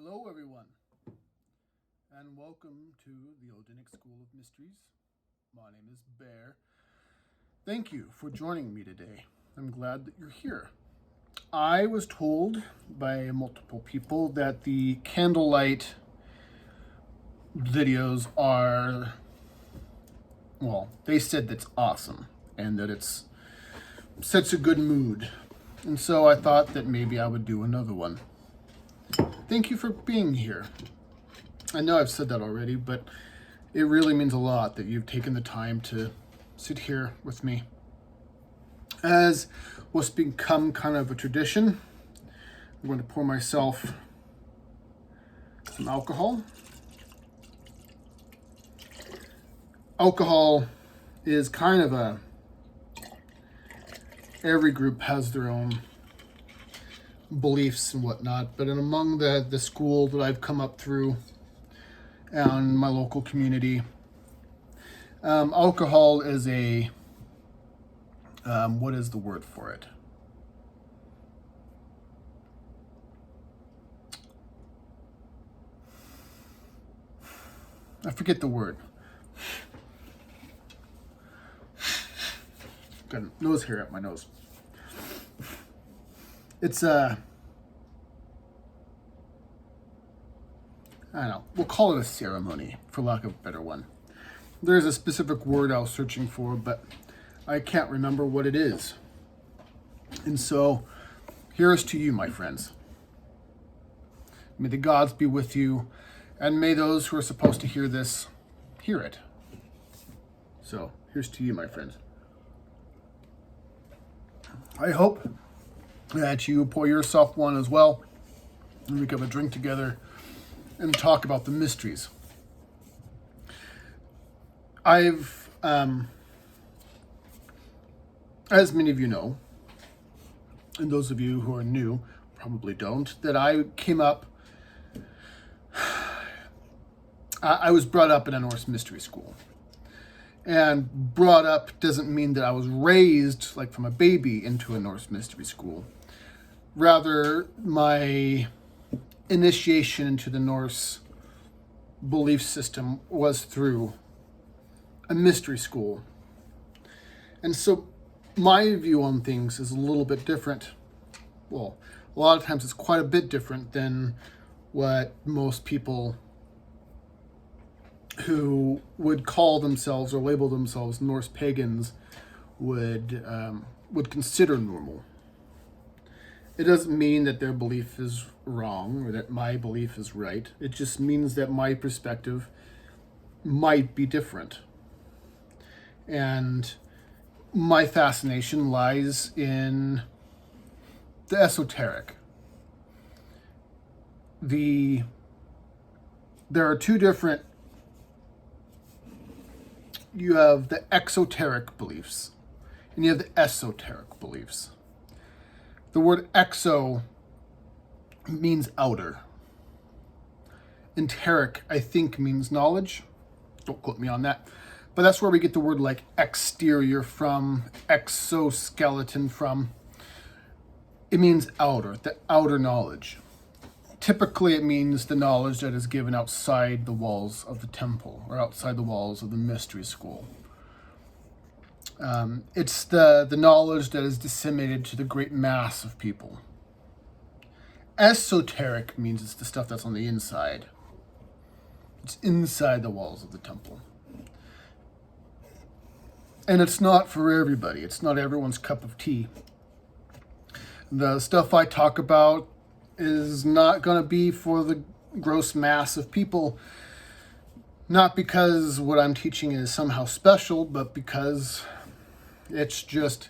Hello, everyone, and welcome to the Odinic School of Mysteries. My name is Bear. Thank you for joining me today. I'm glad that you're here. I was told by multiple people that the candlelight videos are, well, they said that's awesome and that it's such a good mood. And so I thought that maybe I would do another one. Thank you for being here. I know I've said that already, but it really means a lot that you've taken the time to sit here with me. As what's become kind of a tradition, I'm going to pour myself some alcohol. Alcohol is kind of every group has their own beliefs and whatnot, but among the school that I've come up through and my local community, alcohol is a what is the word for it? I forget the word. Got a nose hair up my nose. It's I don't know, we'll call it a ceremony, for lack of a better one. There's a specific word I was searching for, but I can't remember what it is. And so, here's to you, my friends. May the gods be with you, and may those who are supposed to hear this, hear it. So, here's to you, my friends. I hope that you pour yourself one as well, and we can have a drink together and talk about the mysteries. I've, as many of you know, and those of you who are new probably don't, that I came up, I was brought up in a Norse mystery school. And brought up doesn't mean that I was raised, like from a baby, into a Norse mystery school. Rather, my initiation into the Norse belief system was through a mystery school. And so my view on things is a little bit different. Well, a lot of times it's quite a bit different than what most people who would call themselves or label themselves Norse pagans would consider normal. It doesn't mean that their belief is wrong or that my belief is right. It just means that my perspective might be different. And my fascination lies in the esoteric. There are two different, you have the exoteric beliefs and you have the esoteric beliefs. The word exo means outer. Enteric, I think, means knowledge. Don't quote me on that. But that's where we get the word like exterior from, exoskeleton from. It means outer, the outer knowledge. Typically, it means the knowledge that is given outside the walls of the temple or outside the walls of the mystery school. It's the knowledge that is disseminated to the great mass of people. Esoteric means it's the stuff that's on the inside. It's inside the walls of the temple. And it's not for everybody. It's not everyone's cup of tea. The stuff I talk about is not going to be for the gross mass of people. Not because what I'm teaching is somehow special, but because it's just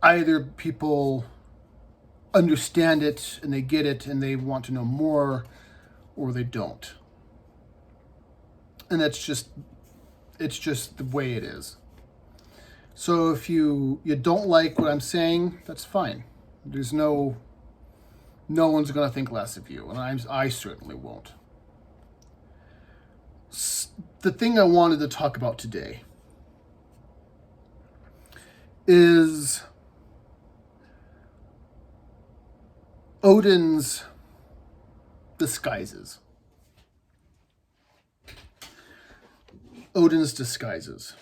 either people understand it and they get it and they want to know more, or they don't. And it's just the way it is. So if you don't like what I'm saying, that's fine. There's no one's going to think less of you, and I certainly won't. The thing I wanted to talk about today is Odin's Disguises. Odin's Disguises.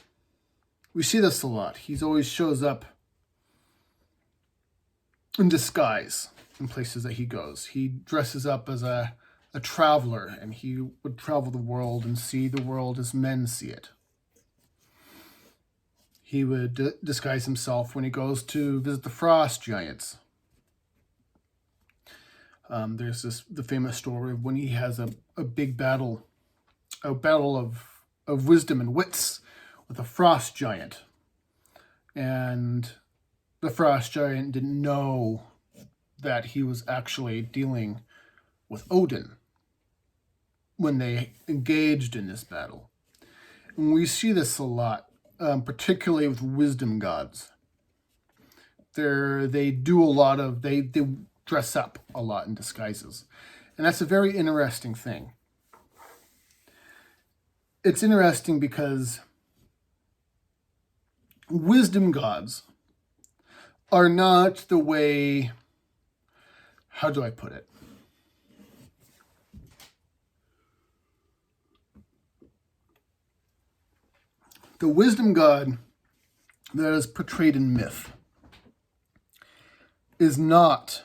We see this a lot. He always shows up in disguise in places that he goes. He dresses up as a traveler, and he would travel the world and see the world as men see it. He would disguise himself when he goes to visit the frost giants. There's the famous story of when he has a big battle, a battle of wisdom and wits with a frost giant. And the frost giant didn't know that he was actually dealing with Odin when they engaged in this battle. And we see this a lot, particularly with wisdom gods. They do a lot of, they dress up a lot in disguises. And that's a very interesting thing. It's interesting because wisdom gods are not the way, how do I put it? The wisdom god that is portrayed in myth is not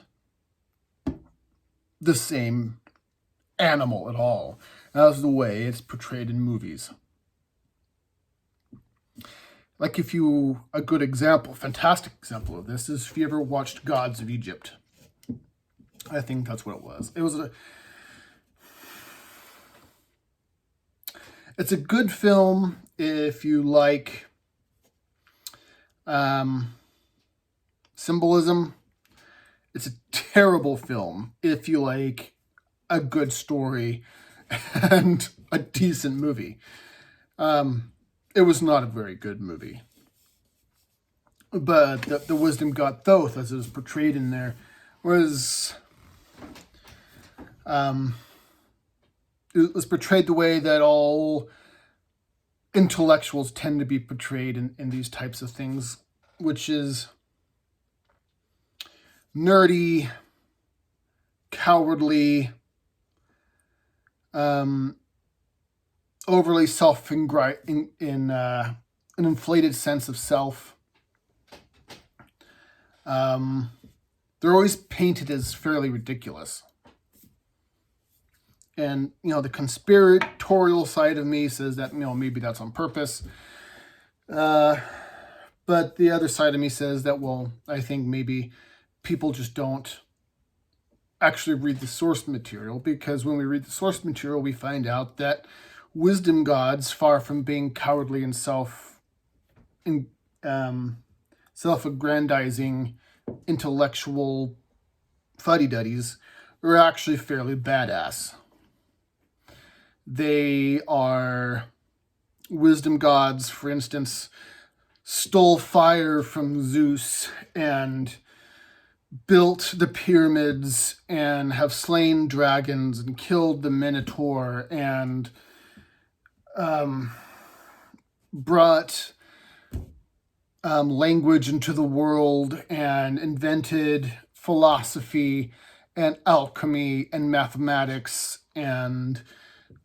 the same animal at all as the way it's portrayed in movies. Like a good example, fantastic example of this is if you ever watched Gods of Egypt. I think that's what it was. It's a good film if you like symbolism. It's a terrible film if you like a good story and a decent movie. It was not a very good movie. But the wisdom god Thoth, as it was portrayed in there, was it was portrayed the way that all intellectuals tend to be portrayed in these types of things, which is nerdy, cowardly, overly in an inflated sense of self. They're always painted as fairly ridiculous. And, the conspiratorial side of me says that, maybe that's on purpose. But the other side of me says that, well, I think maybe people just don't actually read the source material, because when we read the source material, we find out that wisdom gods, far from being cowardly and self-aggrandizing intellectual fuddy-duddies, are actually fairly badass. They are wisdom gods, for instance, stole fire from Zeus and built the pyramids and have slain dragons and killed the Minotaur and brought language into the world and invented philosophy and alchemy and mathematics, and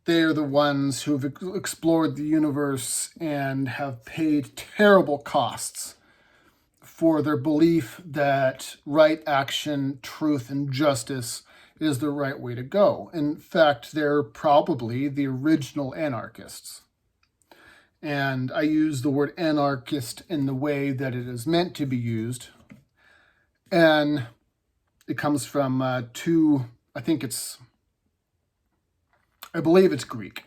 they are the ones who have explored the universe and have paid terrible costs for their belief that right action, truth, and justice is the right way to go. In fact, they're probably the original anarchists. And I use the word anarchist in the way that it is meant to be used. And it comes from I believe it's Greek.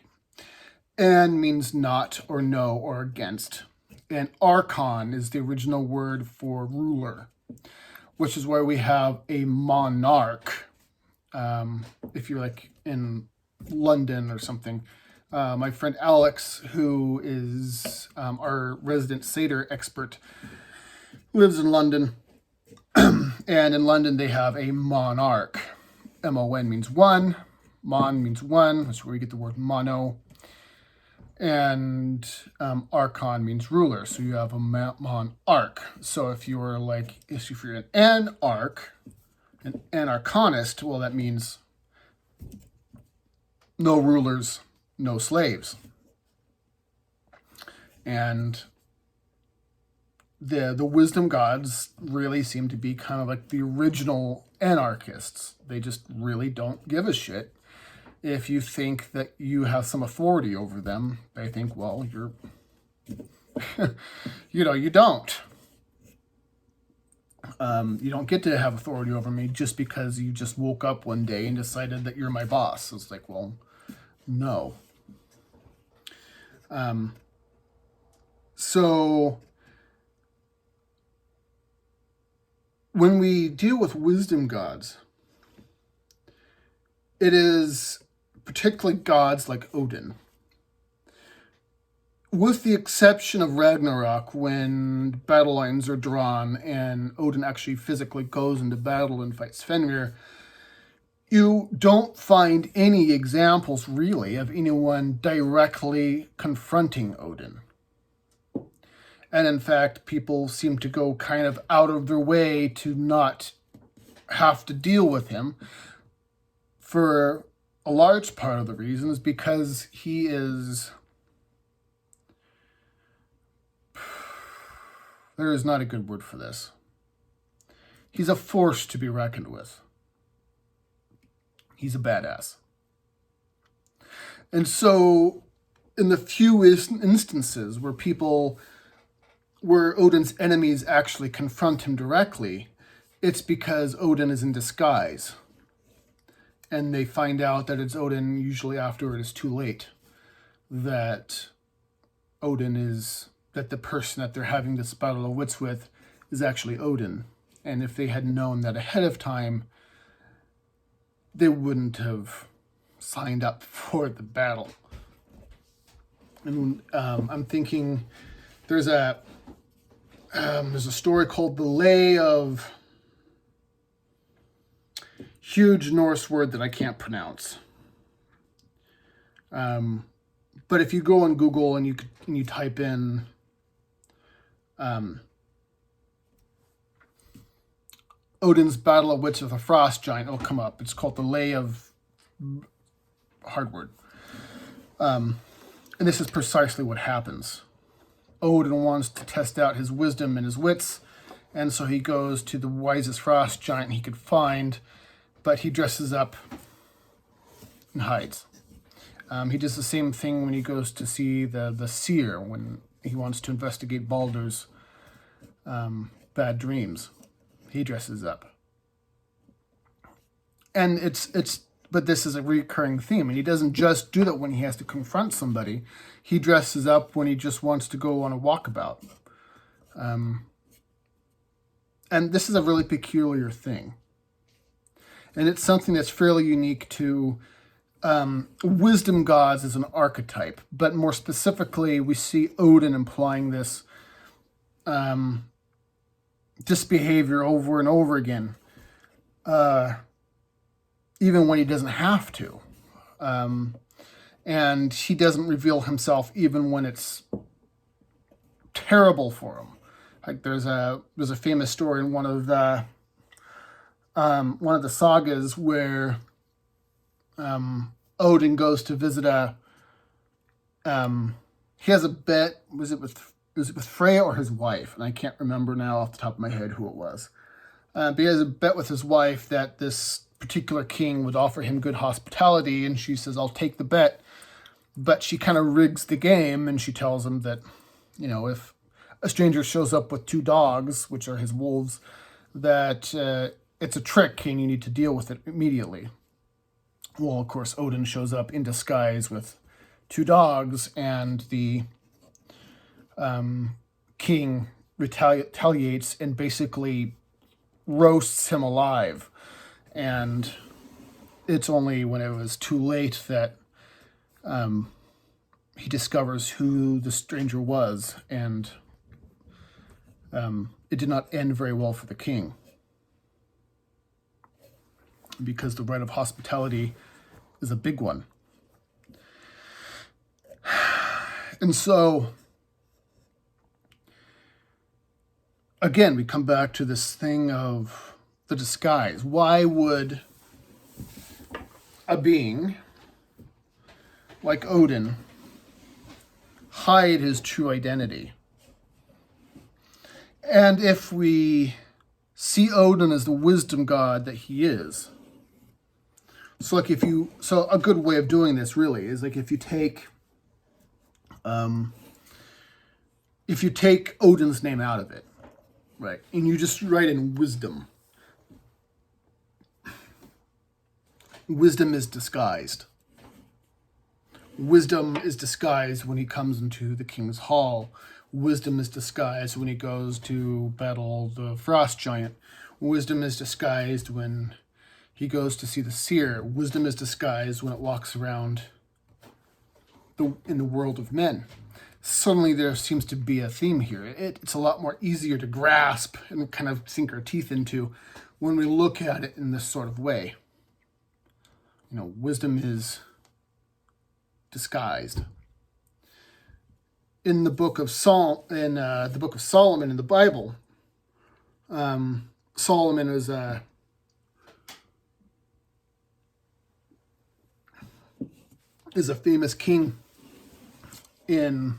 An means not or no or against. And archon is the original word for ruler, which is why we have a monarch. If you're like in London or something, my friend Alex, who is our resident satyr expert, lives in London. And in London, they have a monarch. M-O-N means one. Mon means one. That's where we get the word mono. And archon means ruler. So you have a monarch. So if you're an anarch, an anarchonist, well, that means no rulers, no slaves. And the wisdom gods really seem to be kind of like the original anarchists. They just really don't give a shit. If you think that you have some authority over them, they think, well, you're, you don't. You don't get to have authority over me just because you just woke up one day and decided that you're my boss. It's like, well, no. So when we deal with wisdom gods, it is particularly gods like Odin. With the exception of Ragnarok, when battle lines are drawn and Odin actually physically goes into battle and fights Fenrir, you don't find any examples, really, of anyone directly confronting Odin. And in fact, people seem to go kind of out of their way to not have to deal with him. For a large part of the reason is because he is... There is not a good word for this. He's a force to be reckoned with. He's a badass. And so, in the few instances where Odin's enemies actually confront him directly, it's because Odin is in disguise. And they find out that it's Odin usually after it is too late. That the person that they're having this battle of wits with is actually Odin. And if they had known that ahead of time, they wouldn't have signed up for the battle. And I'm thinking there's a story called the Lay of huge Norse word that I can't pronounce. But if you go on Google and you type in Odin's Battle of Wits with a Frost Giant, it'll come up. It's called the Lay of Hardwood. And this is precisely what happens. Odin wants to test out his wisdom and his wits, and so he goes to the wisest frost giant he could find, but he dresses up and hides. He does the same thing when he goes to see the seer, when he wants to investigate Baldur's bad dreams. He dresses up. And but this is a recurring theme, and he doesn't just do that when he has to confront somebody. He dresses up when he just wants to go on a walkabout. And this is a really peculiar thing. And it's something that's fairly unique to wisdom gods as an archetype. But more specifically, we see Odin implying this behavior over and over again. Even when he doesn't have to. And he doesn't reveal himself even when it's terrible for him. Like there's a famous story in one of the sagas where Odin goes to visit he has a bet, was it with Freya or his wife? And I can't remember now off the top of my head who it was. But he has a bet with his wife that this particular king would offer him good hospitality, and she says, I'll take the bet. But she kind of rigs the game, and she tells him that, if a stranger shows up with 2 dogs, which are his wolves, that it's a trick and you need to deal with it immediately. Well, of course, Odin shows up in disguise with 2 dogs, and the king retaliates and basically roasts him alive. And it's only when it was too late that he discovers who the stranger was, and it did not end very well for the king, because the rite of hospitality is a big one. And so, again, we come back to this thing of the disguise. Why would a being like Odin, hide his true identity. And if we see Odin as the wisdom god that he is, so a good way of doing this really is like if you take Odin's name out of it, right, and you just write in wisdom. Wisdom is disguised. Wisdom is disguised when he comes into the king's hall. Wisdom is disguised when he goes to battle the frost giant. Wisdom is disguised when he goes to see the seer. Wisdom is disguised when it walks around in the world of men. Suddenly there seems to be a theme here. It's a lot more easier to grasp and kind of sink our teeth into when we look at it in this sort of way. You know, wisdom is disguised. In the book of Solomon in the Bible, Solomon is a famous king in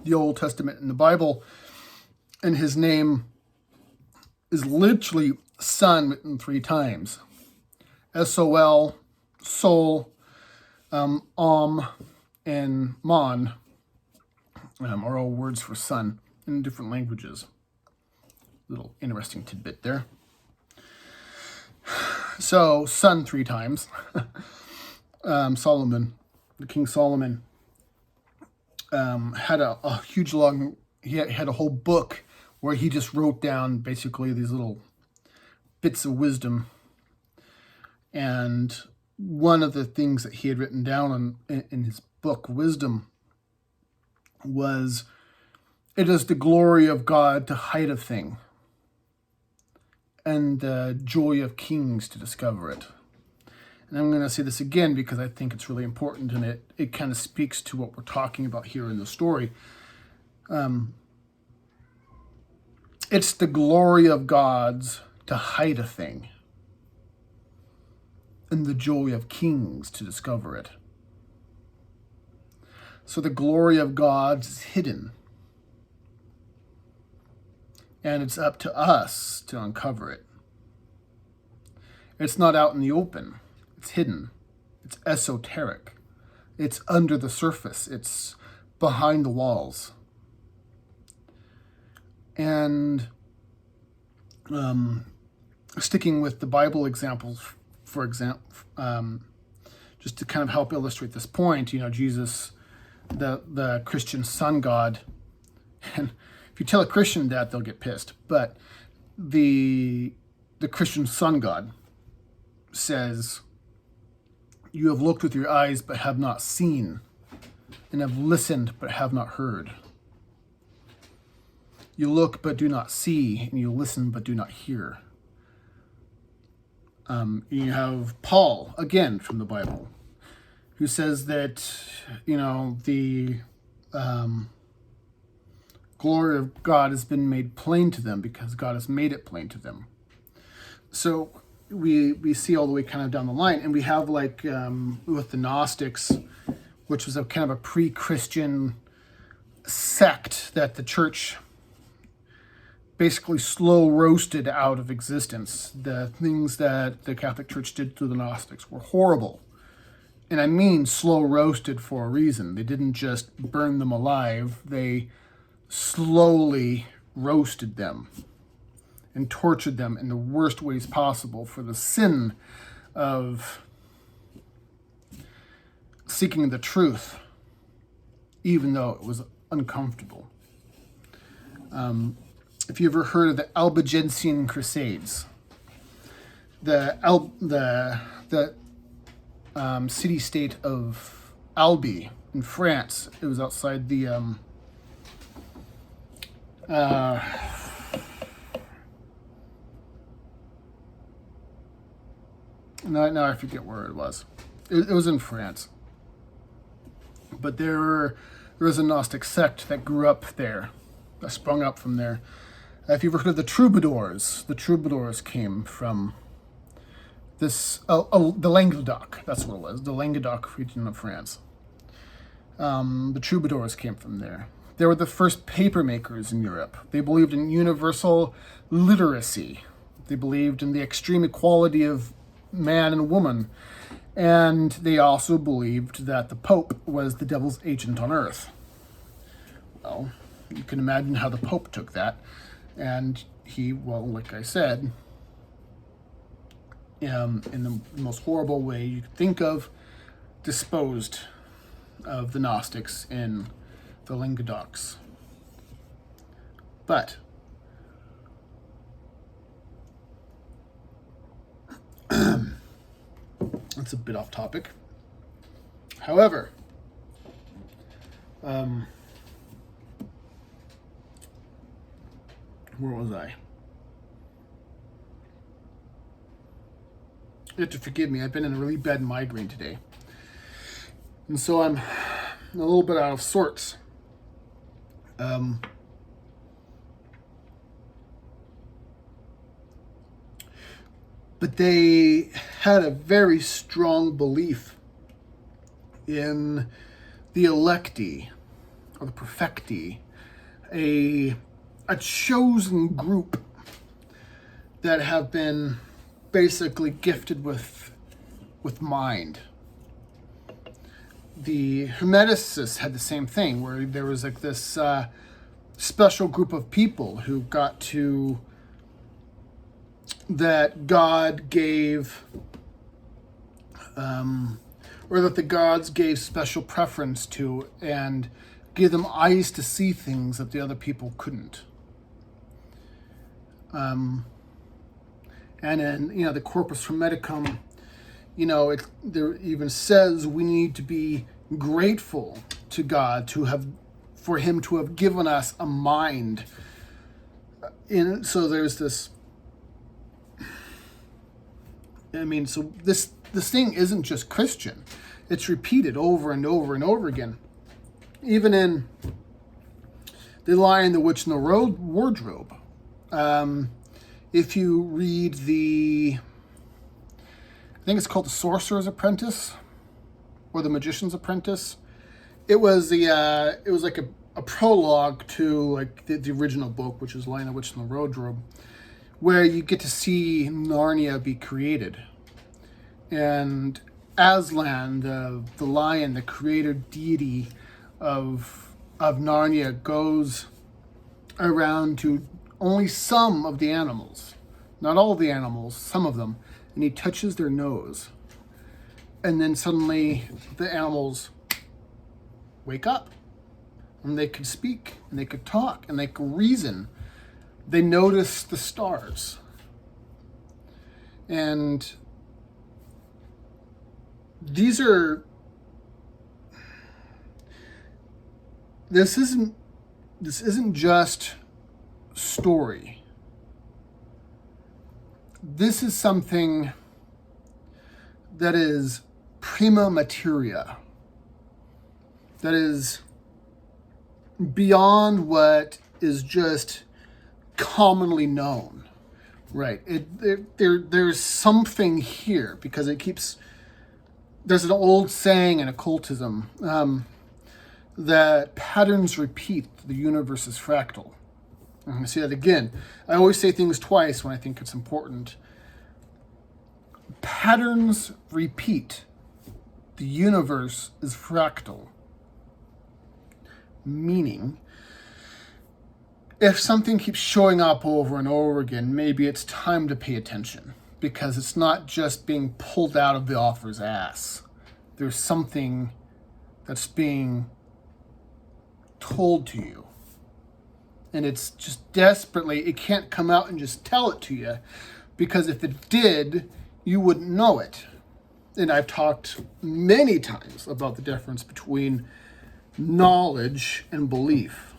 the Old Testament in the Bible, and his name is literally son written 3 times. S-O-L, Sol, Om, and Mon are all words for son in different languages. Little interesting tidbit there. So, son 3 times. Solomon, the King Solomon, had a huge he had a whole book where he just wrote down basically these little bits of wisdom. And one of the things that he had written down in his book, Wisdom, was, it is the glory of God to hide a thing, and the joy of kings to discover it. And I'm going to say this again because I think it's really important, and it kind of speaks to what we're talking about here in the story. It's the glory of God's to hide a thing, and the joy of kings to discover it. So the glory of God is hidden, and it's up to us to uncover it. It's not out in the open. It's hidden. It's esoteric. It's under the surface. It's behind the walls. And sticking with the Bible examples, for example, just to kind of help illustrate this point, you know, Jesus, the Christian sun god, and if you tell a Christian that, they'll get pissed, but the Christian sun god says, "You have looked with your eyes but have not seen, and have listened but have not heard. You look but do not see, and you listen but do not hear." You have Paul, again from the Bible, who says that, you know, the glory of God has been made plain to them because God has made it plain to them. So we see all the way kind of down the line, and we have like with the Gnostics, which was a kind of a pre-Christian sect that the church basically slow roasted out of existence. The things that the Catholic Church did to the Gnostics were horrible. And I mean slow roasted for a reason. They didn't just burn them alive. They slowly roasted them and tortured them in the worst ways possible for the sin of seeking the truth, even though it was uncomfortable. If you ever heard of the Albigensian Crusades, the city-state of Alby in France, it was outside the now I forget where it was. It was in France, but there was a Gnostic sect that grew up there, that sprung up from there. If you've heard of the Troubadours came from this, the Languedoc, that's what it was, the Languedoc region of France. The troubadours came from there. They were the first paper makers in Europe. They believed in universal literacy. They believed in the extreme equality of man and woman. And they also believed that the Pope was the devil's agent on earth. Well, you can imagine how the Pope took that. And he, well, like I said, in the most horrible way you could think of, disposed of the Gnostics in the Languedocs. But that's a bit off topic. However, where was I? You have to forgive me. I've been in a really bad migraine today. And so I'm a little bit out of sorts. But they had a very strong belief in the electi, or the perfecti, a chosen group that have been basically gifted with mind. The Hermeticists had the same thing, where there was like this special group of people who got to, that God gave, or that the gods gave special preference to, and gave them eyes to see things that the other people couldn't. And in, the Corpus Hermeticum, there even says we need to be grateful to God for him to have given us a mind. So there's this, so this thing isn't just Christian. It's repeated over and over and over again. Even in The Lion, the Witch, and the Wardrobe. If you read I think it's called The Sorcerer's Apprentice, or The Magician's Apprentice. It was like a prologue to like the original book, which is Lion, the Witch, and the Wardrobe, where you get to see Narnia be created. And Aslan, the lion, the creator deity of Narnia, goes around to only some of the animals, not all the animals, some of them, and he touches their nose. And then suddenly the animals wake up, and they could speak, and they could talk, and they could reason. They notice the stars. And this isn't just story. This is something that is prima materia, that is beyond what is just commonly known, right? There's something here, because there's an old saying in occultism that patterns repeat, the universe is fractal. I'm going to say that again. I always say things twice when I think it's important. Patterns repeat. The universe is fractal. Meaning, if something keeps showing up over and over again, maybe it's time to pay attention, because it's not just being pulled out of the author's ass. There's something that's being told to you. And it's just desperately, it can't come out and just tell it to you, because if it did, you wouldn't know it. And I've talked many times about the difference between knowledge and belief.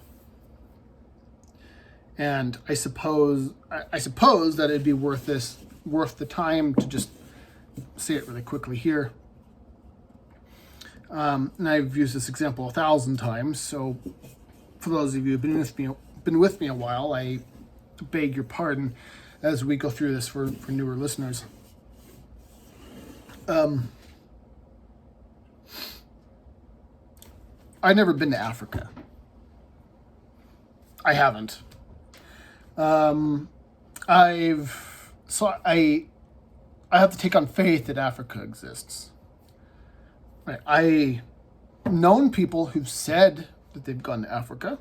And I suppose that it'd be worth the time to just say it really quickly here. And I've used this example 1,000 times, so for those of you who've been with me a while, I beg your pardon as we go through this for newer listeners. I've never been to Africa. I haven't. I have to take on faith that Africa exists. Right. I've known people who've said that they've gone to Africa.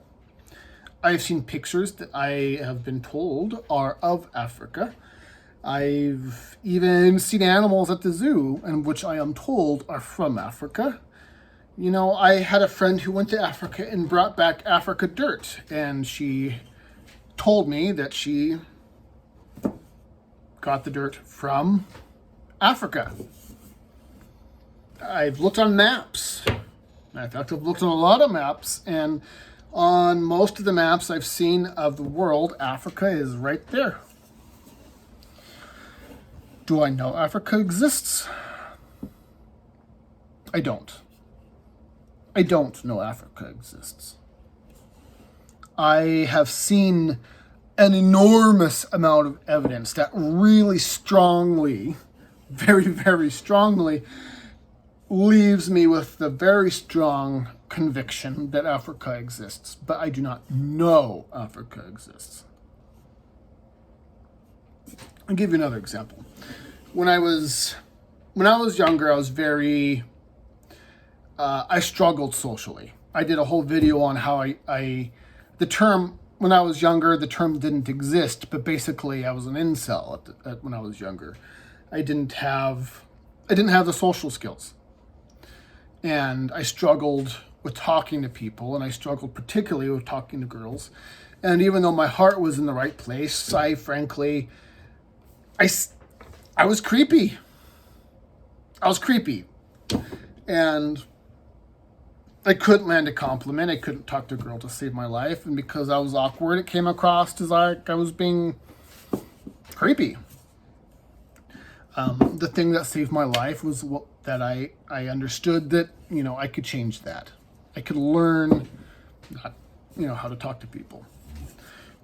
I've seen pictures that I have been told are of Africa. I've even seen animals at the zoo, and which I am told are from Africa. You know, I had a friend who went to Africa and brought back Africa dirt, and she told me that she got the dirt from Africa. I've looked on maps. In fact, I've looked on a lot of maps, and on most of the maps I've seen of the world, Africa is right there. Do I know Africa exists? I don't. I don't know Africa exists. I have seen an enormous amount of evidence that really strongly, very, very strongly, leaves me with the very strong conviction that Africa exists, but I do not know Africa exists. I'll give you another example. When I was younger, I was I struggled socially. I did a whole video on how the term, when I was younger, the term didn't exist, but basically I was an incel when I was younger. I didn't have the social skills. And I struggled with talking to people, and I struggled particularly with talking to girls. And even though my heart was in the right place, I was creepy. I was creepy. And I couldn't land a compliment. I couldn't talk to a girl to save my life. And because I was awkward, it came across as like I was being creepy. The thing that saved my life was that I understood that, you know, I could change that. I could learn, how to talk to people.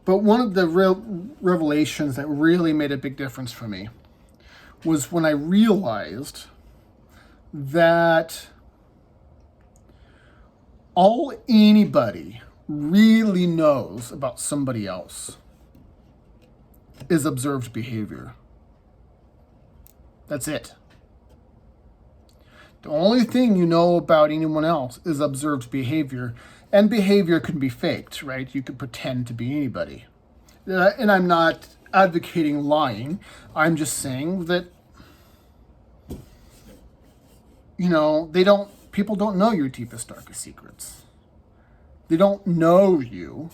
But one of the real revelations that really made a big difference for me was when I realized that all anybody really knows about somebody else is observed behavior. That's it. The only thing you know about anyone else is observed behavior, and behavior can be faked, right? You could pretend to be anybody. And I'm not advocating lying. I'm just saying that, people don't know your deepest, darkest secrets. They don't know you.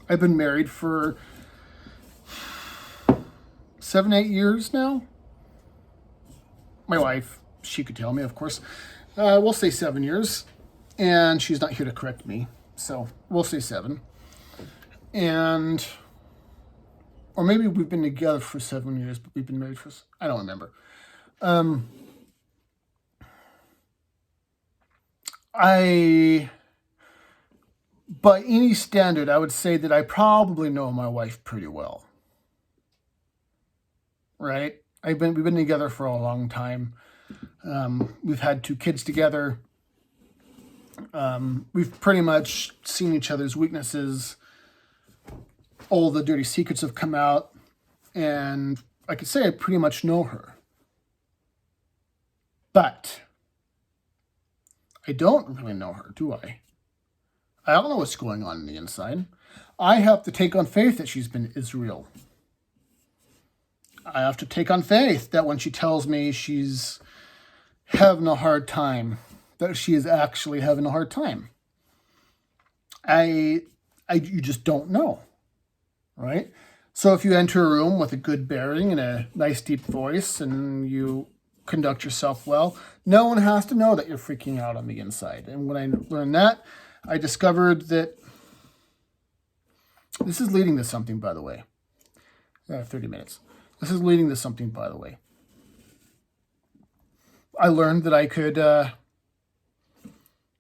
I've been married for 7, 8 years now. My wife, she could tell me, of course. We'll say 7 years. And she's not here to correct me. So we'll say 7. Or maybe we've been together for 7 years, but we've been married for, I don't remember. By any standard, I would say that I probably know my wife pretty well. Right? We've been together for a long time. We've had 2 kids together. We've pretty much seen each other's weaknesses. All the dirty secrets have come out, and I could say I pretty much know her. But I don't really know her, do I? I don't know what's going on the inside. I have to take on faith that she's been Israel. I have to take on faith that when she tells me she's having a hard time, that she is actually having a hard time. You just don't know, right? So if you enter a room with a good bearing and a nice deep voice and you conduct yourself well, no one has to know that you're freaking out on the inside. And when I learned that, I discovered that this is leading to something, by the way. 30 minutes. This is leading to something, by the way. I learned that I could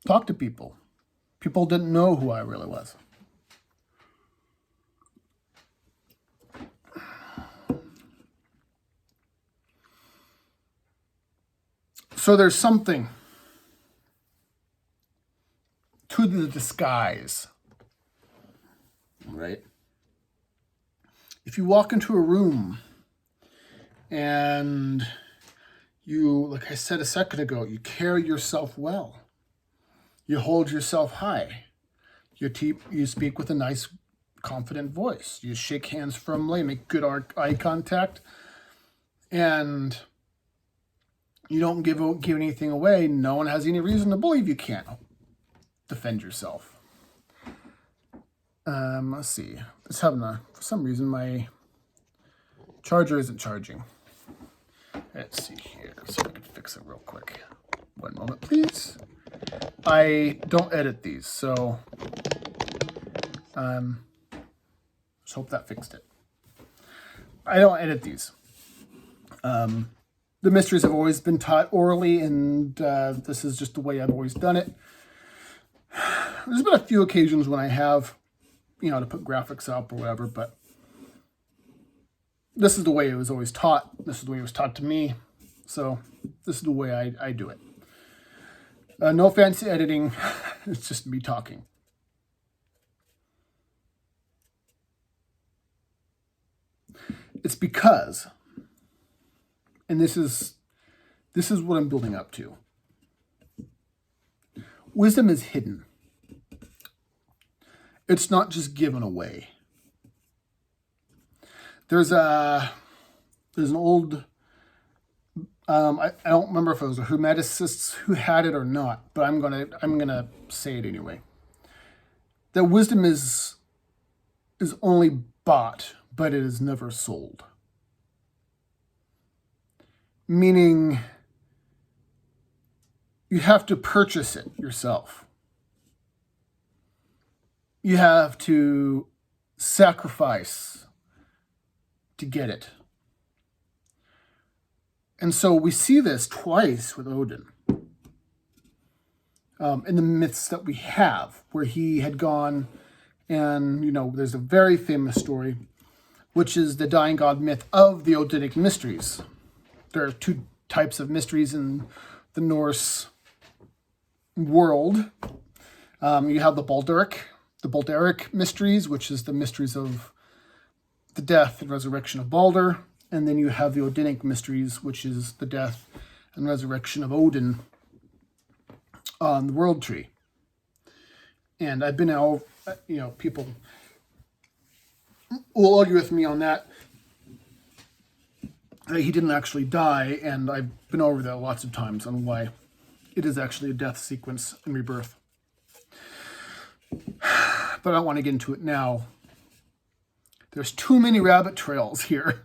talk to people. People didn't know who I really was. So there's something the disguise, right? If you walk into a room and you, like I said a second ago, you carry yourself well. You hold yourself high. You speak with a nice, confident voice. You shake hands firmly, make good eye contact, and you don't give anything away. No one has any reason to believe you can't defend yourself. Let's see. It's having for some reason, my charger isn't charging. Let's see here. See if I can fix it real quick. One moment, please. I don't edit these, so just hope that fixed it. I don't edit these. The mysteries have always been taught orally, and this is just the way I've always done it. There's been a few occasions when I have, to put graphics up or whatever, but this is the way it was always taught. This is the way it was taught to me. So this is the way I do it. No fancy editing. It's just me talking. It's because, and this is what I'm building up to. Wisdom is hidden. It's not just given away. There's an old, I don't remember if it was a hermeticists who had it or not, but I'm gonna say it anyway. That wisdom is only bought, but it is never sold. Meaning, you have to purchase it yourself. You have to sacrifice to get it. And so we see this twice with Odin. In the myths that we have, where he had gone and, there's a very famous story, which is the dying god myth of the Odinic mysteries. There are two types of mysteries in the Norse world. You have the Balderic mysteries, which is the mysteries of the death and resurrection of Balder. And then you have the Odinic mysteries, which is the death and resurrection of Odin on the world tree. And I've been out, people will argue with me on that. He didn't actually die, and I've been over that lots of times on why it is actually a death sequence and rebirth. But I don't want to get into it now. There's too many rabbit trails here.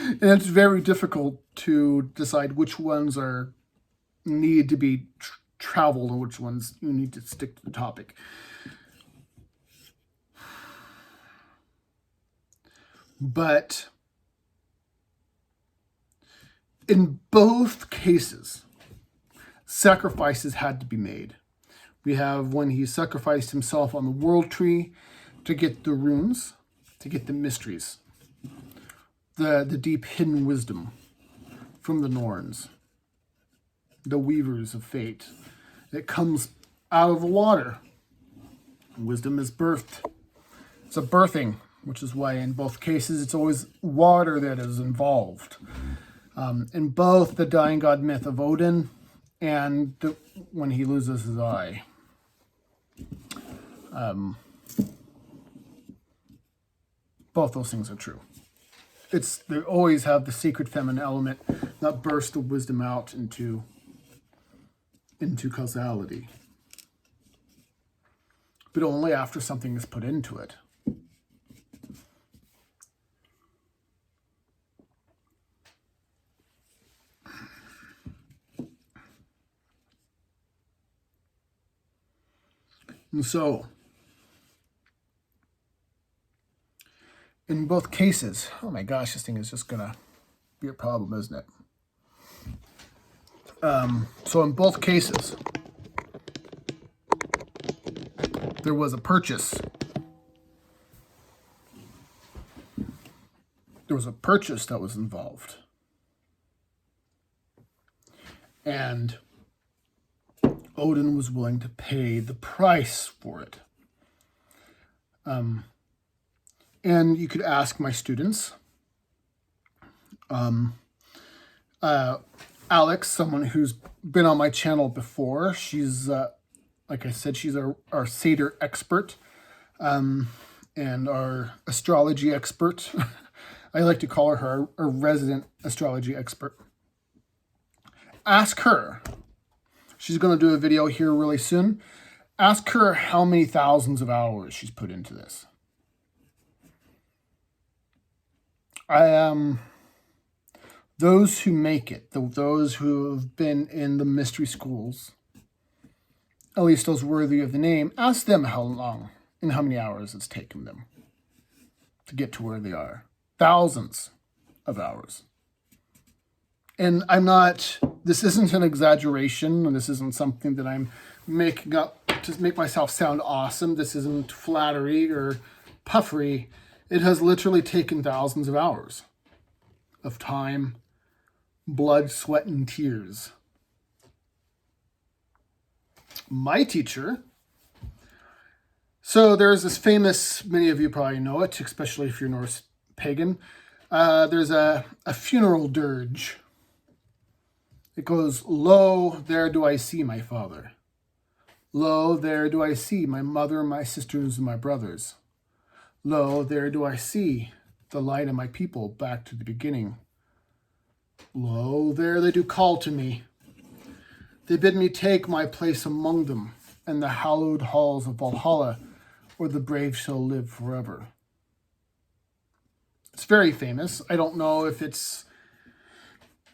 And it's very difficult to decide which ones need to be traveled and which ones you need to stick to the topic. But in both cases, sacrifices had to be made. We have when he sacrificed himself on the world tree to get the runes, to get the mysteries, the deep hidden wisdom from the Norns, the weavers of fate. It comes out of the water. Wisdom is birthed. It's a birthing, which is why in both cases it's always water that is involved. In both the dying god myth of Odin and when he loses his eye. Both those things are true. They always have the secret feminine element that bursts the wisdom out into causality. But only after something is put into it. And so, in both cases, oh my gosh, this thing is just going to be a problem, isn't it? So in both cases, there was a purchase. There was a purchase that was involved. And Odin was willing to pay the price for it. And you could ask my students. Alex, someone who's been on my channel before, she's, like I said, she's our Seder expert, and our astrology expert. I like to call her our resident astrology expert. Ask her. She's going to do a video here really soon. Ask her how many thousands of hours she's put into this. Those who make it, those who have been in the mystery schools, at least those worthy of the name, ask them how long and how many hours it's taken them to get to where they are. Thousands of hours. And this isn't an exaggeration, and this isn't something that I'm making up to make myself sound awesome. This isn't flattery or puffery. It has literally taken thousands of hours of time, blood, sweat, and tears. My teacher, so there's this famous, many of you probably know it, especially if you're Norse pagan, there's a funeral dirge. It goes, "Lo, there do I see my father. Lo, there do I see my mother, my sisters, and my brothers. Lo, there do I see the light of my people back to the beginning. Lo, there they do call to me. They bid me take my place among them in the hallowed halls of Valhalla, where the brave shall live forever." It's very famous. I don't know if it's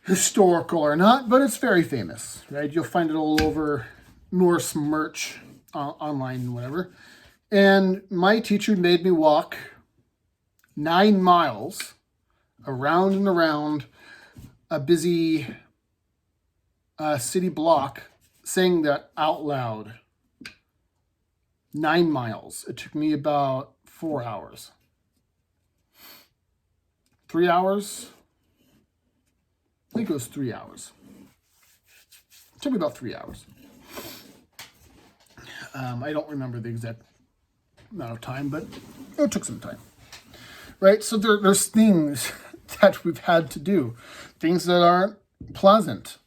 historical or not, but it's very famous, right? You'll find it all over Norse merch online and whatever. And my teacher made me walk 9 miles around and around a busy city block, saying that out loud. 9 miles. It took me about 4 hours. 3 hours? I think it was 3 hours. It took me about 3 hours. I don't remember the exact amount of time, but it took some time. Right? So there's things that we've had to do. Things that aren't pleasant.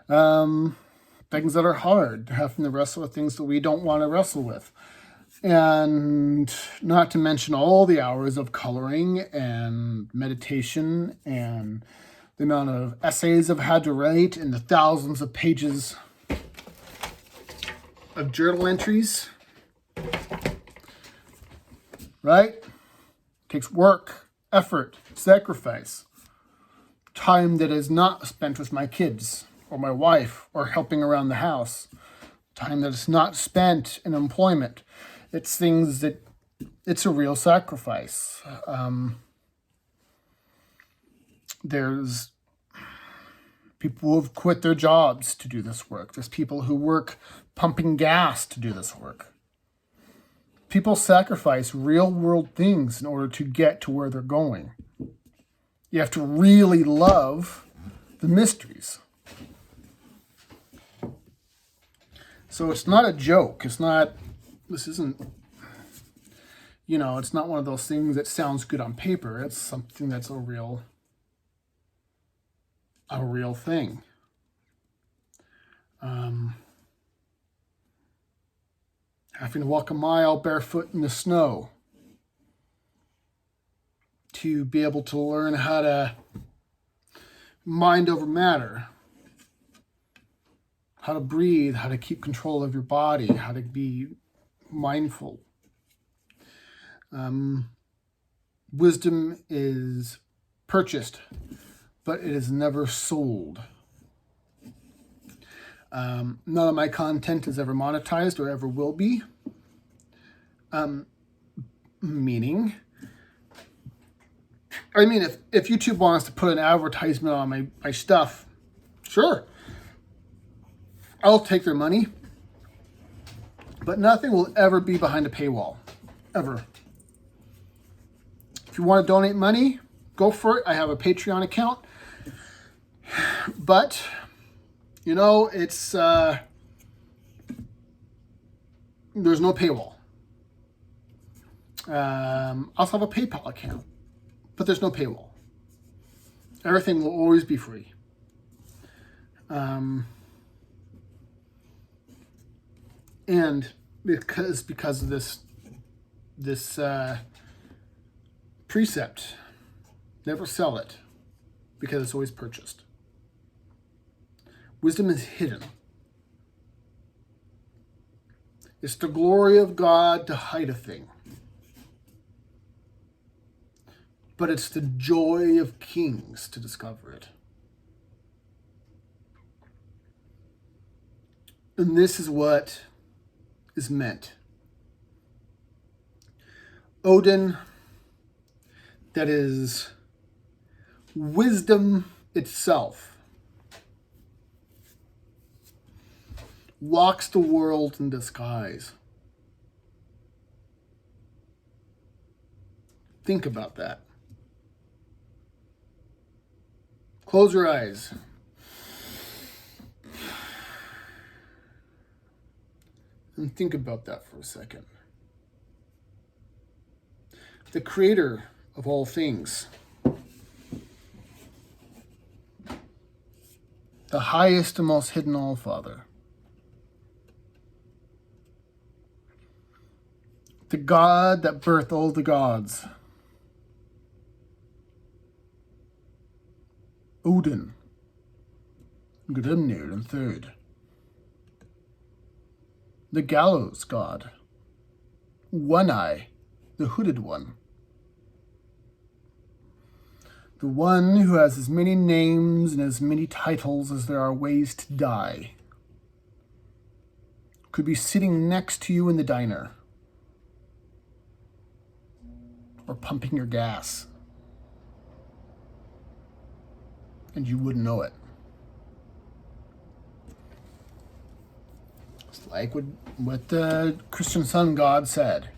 Things that are hard. Having to wrestle with things that we don't want to wrestle with. And not to mention all the hours of coloring and meditation and the amount of essays I've had to write and the thousands of pages of journal entries. Right? Takes work, effort, sacrifice, time that is not spent with my kids or my wife or helping around the house, time that is not spent in employment. It's things that, it's a real sacrifice. There's people who have quit their jobs to do this work. There's people who work pumping gas to do this work. People sacrifice real world things in order to get to where they're going. You have to really love the mysteries. So it's not a joke. This isn't, it's not one of those things that sounds good on paper. It's something that's a real thing. Having to walk a mile barefoot in the snow to be able to learn how to mind over matter, how to breathe, how to keep control of your body, how to be mindful. Wisdom is purchased, but it is never sold. None of my content is ever monetized or ever will be. Meaning, if YouTube wants to put an advertisement on my stuff, sure, I'll take their money, but nothing will ever be behind a paywall, ever. If you want to donate money, go for it. I have a Patreon account, but it's There's no paywall. I also have a PayPal account, but there's no paywall. Everything will always be free. And because of this precept, never sell it, because it's always purchased. Wisdom is hidden. It's the glory of God to hide a thing. But it's the joy of kings to discover it. And this is what is meant. Odin, that is wisdom itself, walks the world in disguise. Think about that. Close your eyes. And think about that for a second. The creator of all things, the highest and most hidden All-Father, the God that birthed all the gods, Odin, Grimnir and Third, the gallows god, One Eye, the hooded one, the one who has as many names and as many titles as there are ways to die, could be sitting next to you in the diner, or pumping your gas, and you wouldn't know it. It's like what the Christian sun god said.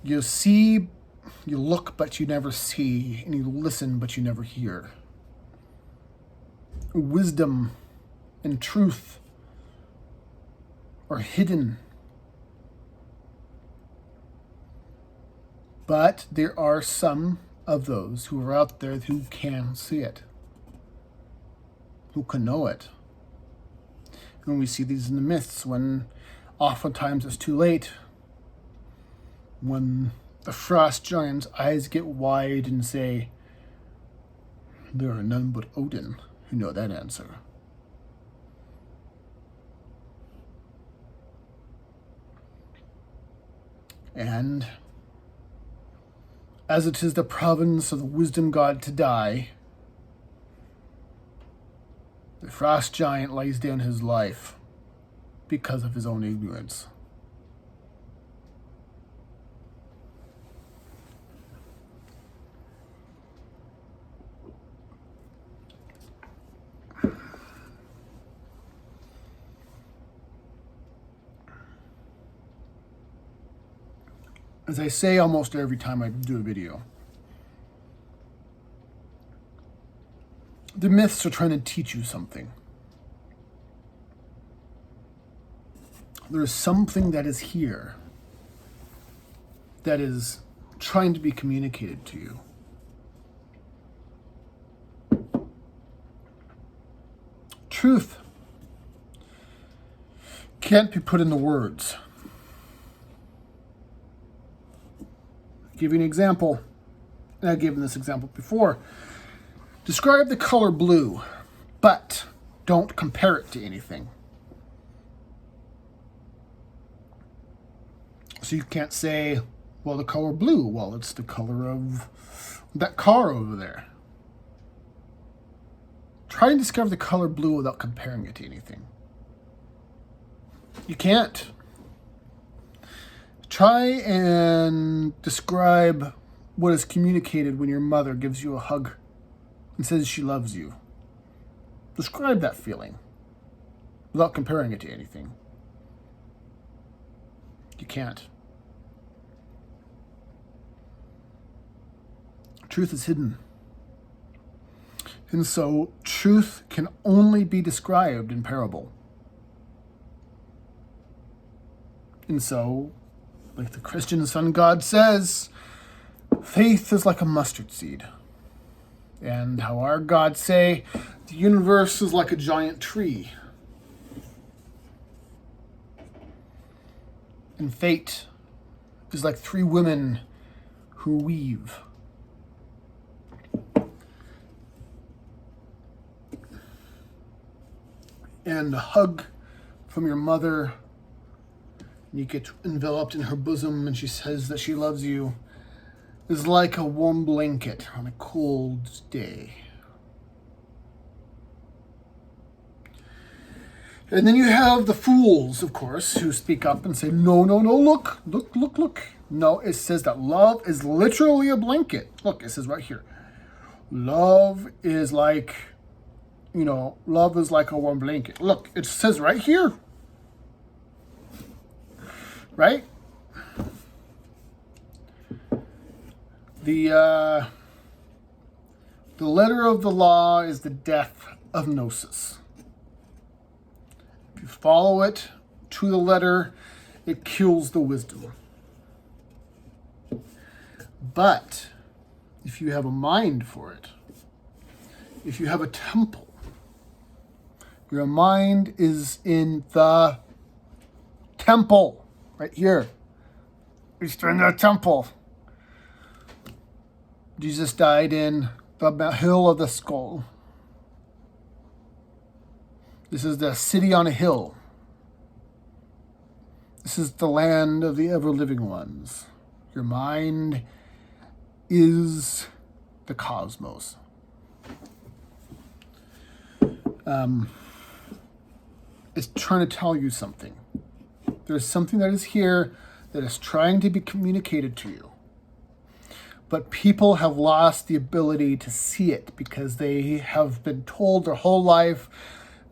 You see, you look, but you never see, and you listen, but you never hear. Wisdom and truth are hidden. But there are some of those who are out there who can see it, who can know it. And we see these in the myths when oftentimes it's too late, when the frost giant's eyes get wide and say, there are none but Odin who know that answer. And as it is the province of the wisdom god to die, the frost giant lays down his life because of his own ignorance. As I say almost every time I do a video, the myths are trying to teach you something. There is something that is here that is trying to be communicated to you. Truth can't be put into words. I'll give you an example, and I've given this example before. Describe the color blue, but don't compare it to anything. So you can't say, well, the color blue, well, it's the color of that car over there. Try and discover the color blue without comparing it to anything. You can't. Try and describe what is communicated when your mother gives you a hug and says she loves you. Describe that feeling without comparing it to anything. You can't. Truth is hidden. And so truth can only be described in parable. And so, like the Christian sun god says, faith is like a mustard seed. And how our gods say, the universe is like a giant tree. And fate is like three women who weave. And a hug from your mother, and you get enveloped in her bosom, and she says that she loves you, is like a warm blanket on a cold day. And then you have the fools, of course, who speak up and say, no, look. No, it says that love is literally a blanket. Look, it says right here. Love is like a warm blanket. Look, it says right here. Right? The letter of the law is the death of gnosis. If you follow it to the letter, it kills the wisdom. But if you have a mind for it, if you have a temple, your mind is in the temple, right here. It's in the temple. Jesus died in the hill of the skull. This is the city on a hill. This is the land of the ever-living ones. Your mind is the cosmos. It's trying to tell you something. There's something that is here that is trying to be communicated to you. But people have lost the ability to see it because they have been told their whole life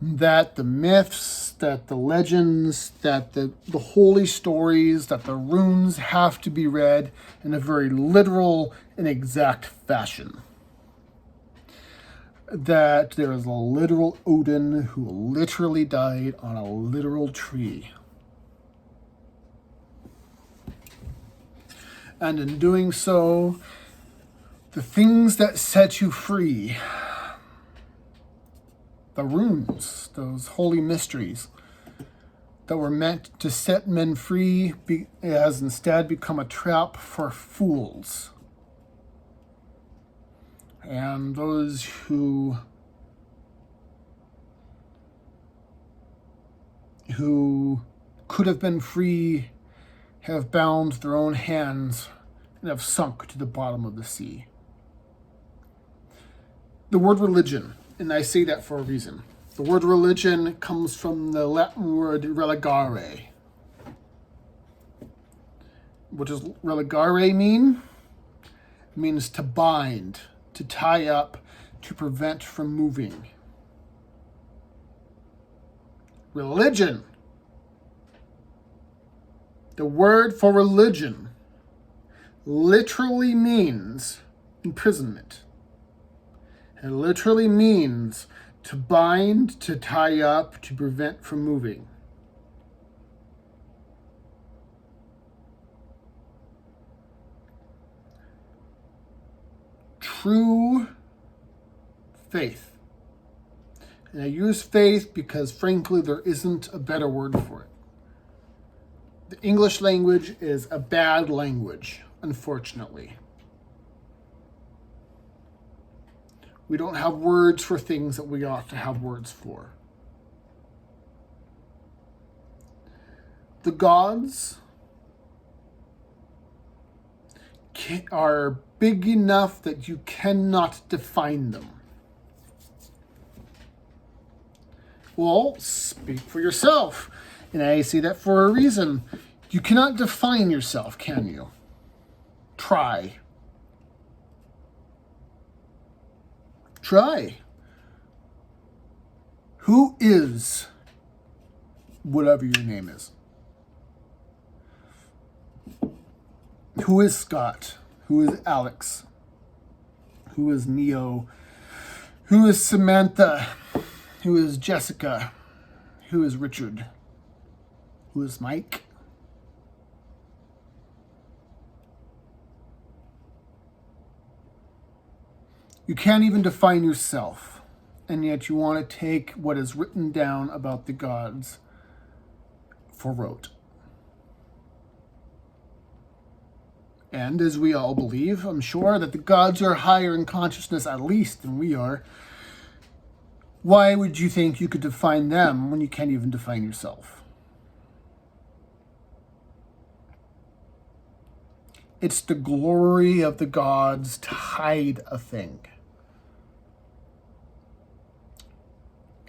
that the myths, that the legends, that the holy stories, that the runes have to be read in a very literal and exact fashion. That there is a literal Odin who literally died on a literal tree. And in doing so, the things that set you free, the runes, those holy mysteries that were meant to set men free, has instead become a trap for fools. And those who could have been free have bound their own hands and have sunk to the bottom of the sea. The word religion, and I say that for a reason. The word religion comes from the Latin word religare. What does religare mean? It means to bind, to tie up, to prevent from moving. Religion. The word for religion literally means imprisonment. It literally means to bind, to tie up, to prevent from moving. True faith. And I use faith because, frankly, there isn't a better word for it. The English language is a bad language, unfortunately. We don't have words for things that we ought to have words for. The gods are big enough that you cannot define them. Well, speak for yourself. And I say that for a reason. You cannot define yourself, can you? Try. Try. Who is whatever your name is? Who is Scott? Who is Alex? Who is Neo? Who is Samantha? Who is Jessica? Who is Richard? Who is Mike? You can't even define yourself, and yet you want to take what is written down about the gods for rote. And as we all believe, I'm sure, that the gods are higher in consciousness at least than we are, why would you think you could define them when you can't even define yourself? It's the glory of the gods to hide a thing.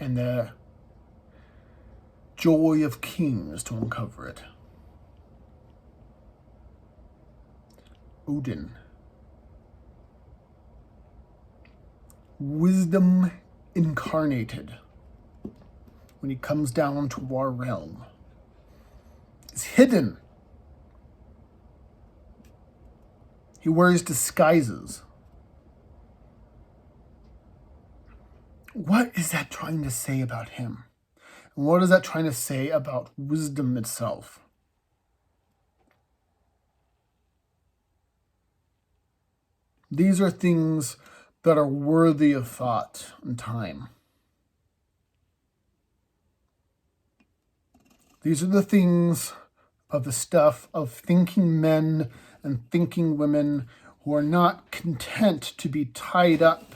And the joy of kings to uncover it. Odin. Wisdom incarnated, when he comes down to our realm, is hidden. He wears disguises. What is that trying to say about him? And what is that trying to say about wisdom itself? These are things that are worthy of thought and time. These are the things of the stuff of thinking men and thinking women who are not content to be tied up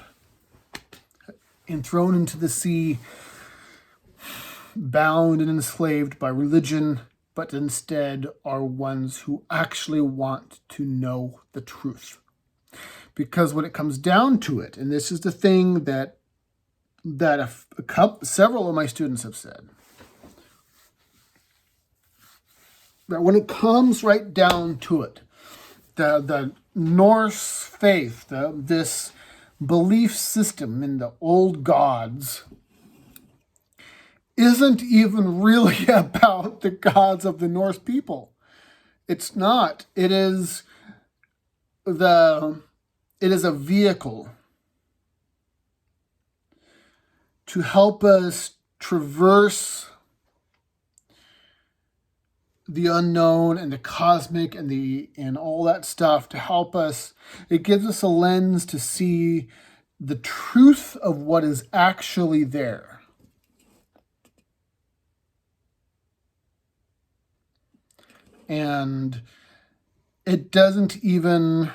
and thrown into the sea, bound and enslaved by religion, but instead are ones who actually want to know the truth. Because when it comes down to it, and this is the thing that several of my students have said, that when it comes right down to it, the Norse faith, this belief system in the old gods, isn't even really about the gods of the Norse people. It's not. It is a vehicle to help us traverse the unknown and the cosmic and all that stuff, to help us. It gives us a lens to see the truth of what is actually there. And it doesn't even,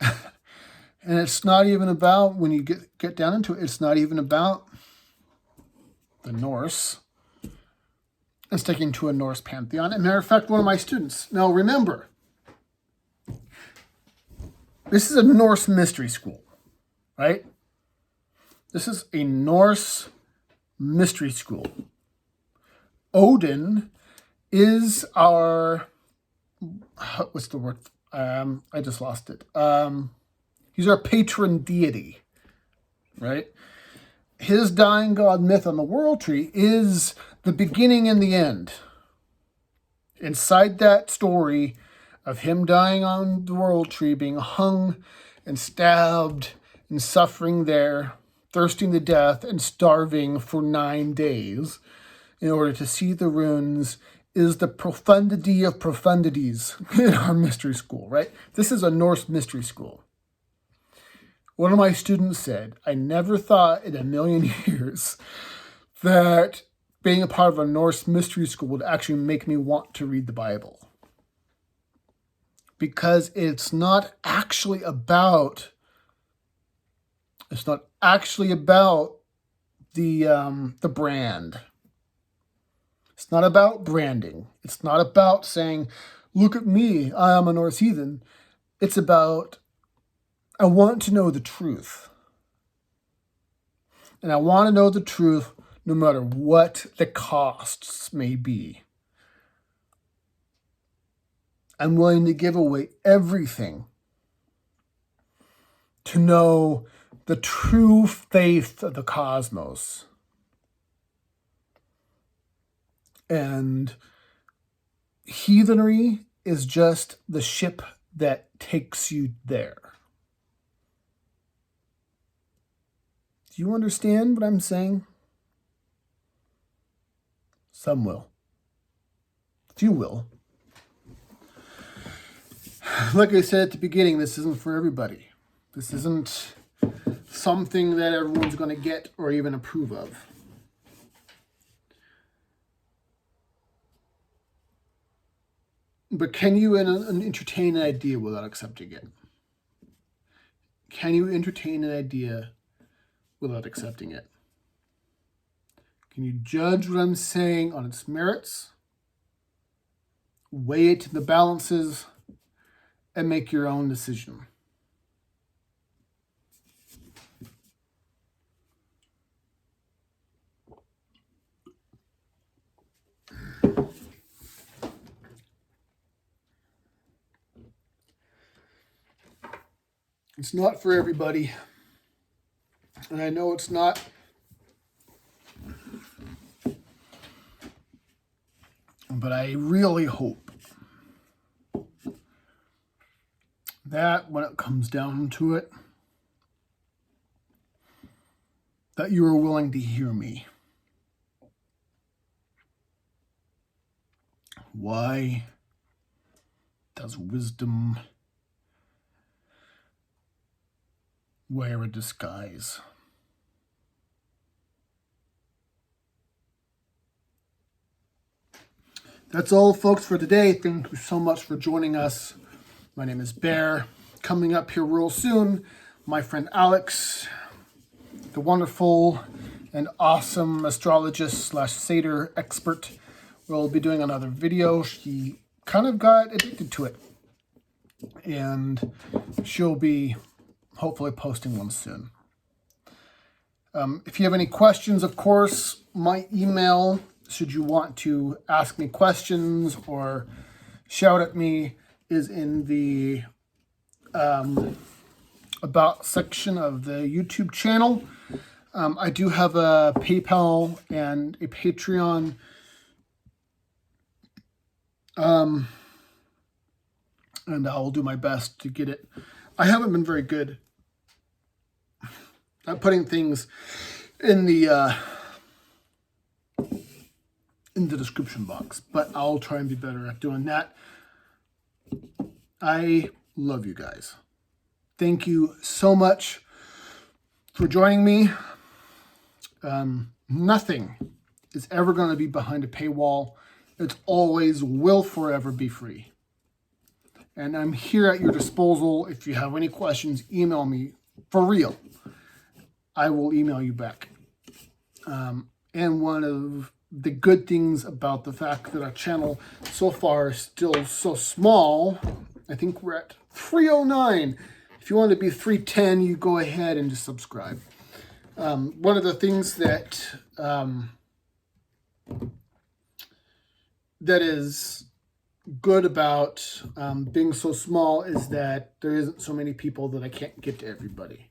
and it's not even about, when you get down into it, it's not even about the Norse and sticking to a Norse pantheon. As a matter of fact, one of my students, now remember, this is a Norse mystery school, right? This is a Norse mystery school. Odin is our, what's the word? I just lost it. He's our patron deity, right? His dying god myth on the world tree is the beginning and the end. Inside that story of him dying on the world tree, being hung and stabbed and suffering there, thirsting to death and starving for 9 days in order to see the runes, is the profundity of profundities in our mystery school, right? This is a Norse mystery school. One of my students said, I never thought in a million years that being a part of a Norse mystery school would actually make me want to read the Bible. Because it's not actually about the brand. It's not about branding. It's not about saying, look at me, I am a Norse heathen. It's about, I want to know the truth. And I want to know the truth no matter what the costs may be. I'm willing to give away everything to know the true faith of the cosmos. And heathenry is just the ship that takes you there. Do you understand what I'm saying? Some will. Few will. Like I said at the beginning, this isn't for everybody. This isn't something that everyone's going to get or even approve of. But can you entertain an idea without accepting it? Can you entertain an idea without accepting it? Can you judge what I'm saying on its merits, weigh it in the balances, and make your own decision? It's not for everybody, and I know it's not. But I really hope that when it comes down to it, that you are willing to hear me. Why does wisdom wear a disguise? That's all, folks, for today. Thank you so much for joining us. My name is Bear. Coming up here real soon, my friend Alex, the wonderful and awesome astrologist / Seder expert, will be doing another video. She kind of got addicted to it, and she'll be hopefully posting one soon. If you have any questions, of course, my email, should you want to ask me questions or shout at me, is in the About section of the YouTube channel. I do have a PayPal and a Patreon. And I'll do my best to get it. I haven't been very good at putting things in the description box, but I'll try and be better at doing that. I love you guys. Thank you so much for joining me. Nothing is ever going to be behind a paywall. It always will forever be free. And I'm here at your disposal. If you have any questions, email me. For real. I will email you back. And one of the good things about the fact that our channel so far is still so small, I think we're at 309. If you want to be 310, you go ahead and just subscribe. One of the things that that is good about being so small is that there isn't so many people that I can't get to everybody.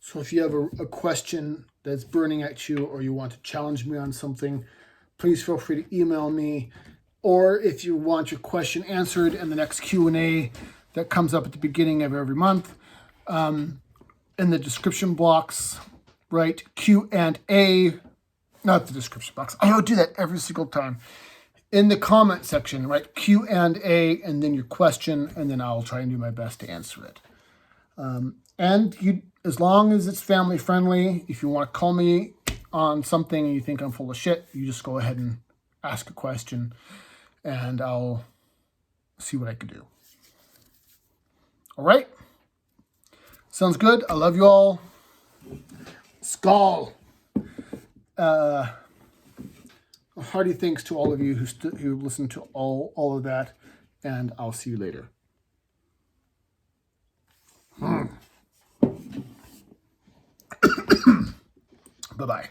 So if you have a question that's burning at you, or you want to challenge me on something, please feel free to email me. Or if you want your question answered in the next Q&A that comes up at the beginning of every month, in the description box, right? Q&A, not the description box. I would do that every single time. In the comment section, right? Q&A, and then your question, and then I'll try and do my best to answer it. And you, as long as it's family friendly, if you want to call me on something and you think I'm full of shit, you just go ahead and ask a question, and I'll see what I can do. All right? Sounds good. I love you all. Skål. Hearty thanks to all of you who listened to all of that, and I'll see you later. Bye-bye.